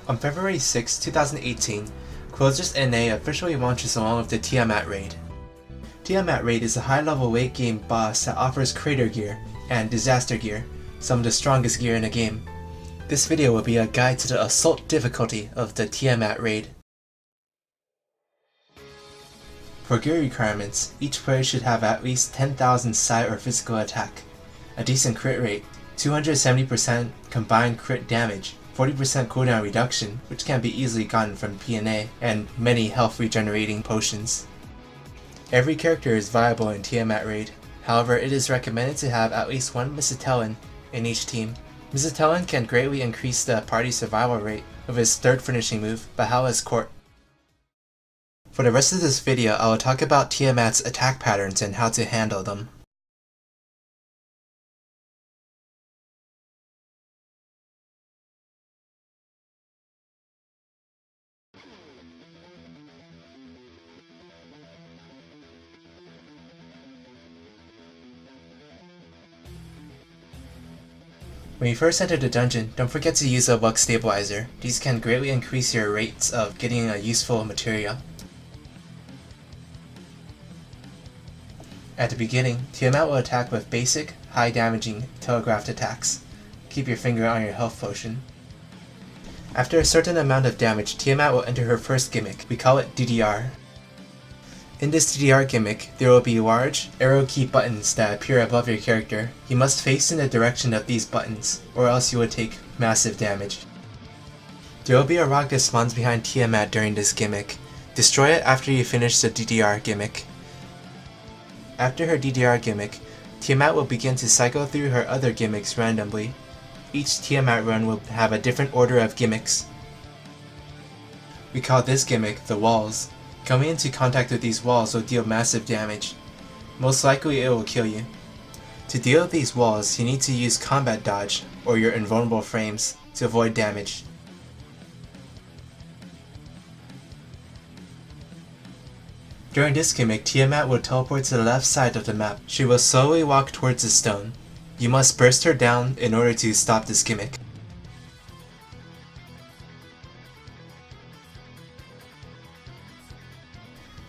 On February 6, 2018, Closers NA officially launches along with the Tiamat raid. Tiamat raid is a high-level late-game boss that offers Crater Gear and Disaster Gear, some of the strongest gear in the game. This video will be a guide to the assault difficulty of the Tiamat raid. For gear requirements, each player should have at least 10,000 psi or physical attack, a decent crit rate, 270% combined crit damage, 40% cooldown reduction, which can be easily gotten from P&A, and many health regenerating potions. Every character is viable in Tiamat raid, however it is recommended to have at least one Misatellan in each team. Misatellan can greatly increase the party's survival rate with his third finishing move, Valhalla's Court. For the rest of this video, I will talk about Tiamat's attack patterns and how to handle them. When you first enter the dungeon, don't forget to use a luck stabilizer. These can greatly increase your rates of getting a useful materia. At the beginning, Tiamat will attack with basic, high damaging, telegraphed attacks. Keep your finger on your health potion. After a certain amount of damage, Tiamat will enter her first gimmick. We call it DDR. In this DDR gimmick, there will be large, arrow key buttons that appear above your character. You must face in the direction of these buttons, or else you will take massive damage. There will be a rock that spawns behind Tiamat during this gimmick. Destroy it after you finish the DDR gimmick. After her DDR gimmick, Tiamat will begin to cycle through her other gimmicks randomly. Each Tiamat run will have a different order of gimmicks. We call this gimmick the walls. Coming into contact with these walls will deal massive damage. Most likely it will kill you. To deal with these walls, you need to use combat dodge, or your invulnerable frames, to avoid damage. During this gimmick, Tiamat will teleport to the left side of the map. She will slowly walk towards the stone. You must burst her down in order to stop this gimmick.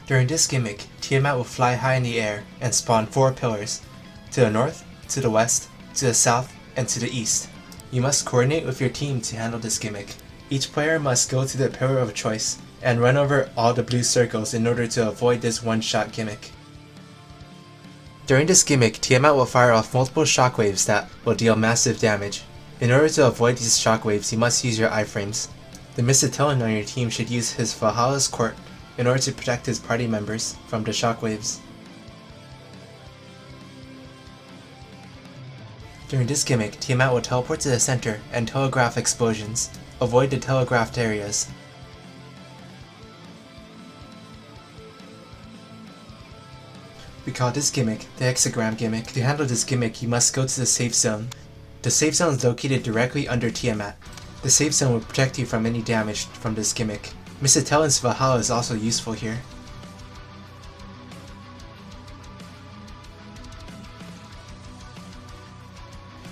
During this gimmick, Tiamat will fly high in the air and spawn 4 pillars, to the north, to the west, to the south, and to the east. You must coordinate with your team to handle this gimmick. Each player must go to the pillar of choice and run over all the blue circles in order to avoid this one-shot gimmick. During this gimmick, Tiamat will fire off multiple shockwaves that will deal massive damage. In order to avoid these shockwaves, you must use your iframes. The Misatellan on your team should use his Valhalla's Court in order to protect his party members from the shockwaves. During this gimmick, Tiamat will teleport to the center and telegraph explosions. Avoid the telegraphed areas. We call this gimmick the hexagram gimmick. To handle this gimmick, you must go to the safe zone. The safe zone is located directly under Tiamat. The safe zone will protect you from any damage from this gimmick. Misatellan's Valhalla is also useful here.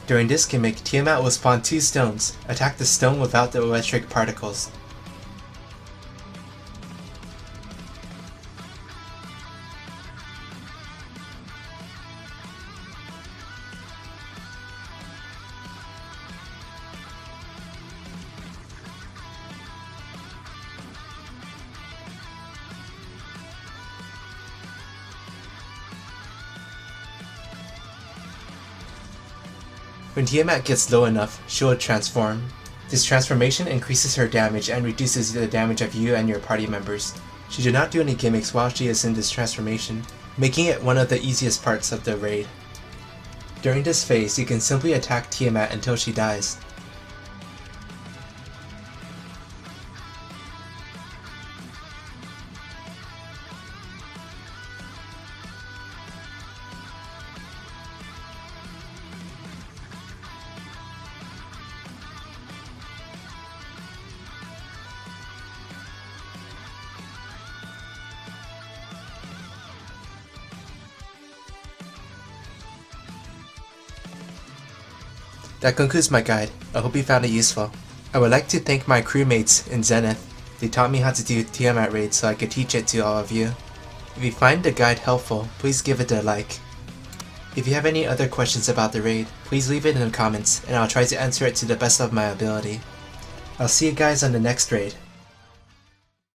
During this gimmick, Tiamat will spawn 2 stones. Attack the stone without the electric particles. When Tiamat gets low enough, she will transform. This transformation increases her damage and reduces the damage of you and your party members. She did not do any gimmicks while she is in this transformation, making it one of the easiest parts of the raid. During this phase, you can simply attack Tiamat until she dies. That concludes my guide. I hope you found it useful. I would like to thank my crewmates in Zenith. They taught me how to do Tiamat raids so I could teach it to all of you. If you find the guide helpful, please give it a like. If you have any other questions about the raid, please leave it in the comments and I'll try to answer it to the best of my ability. I'll see you guys on the next raid.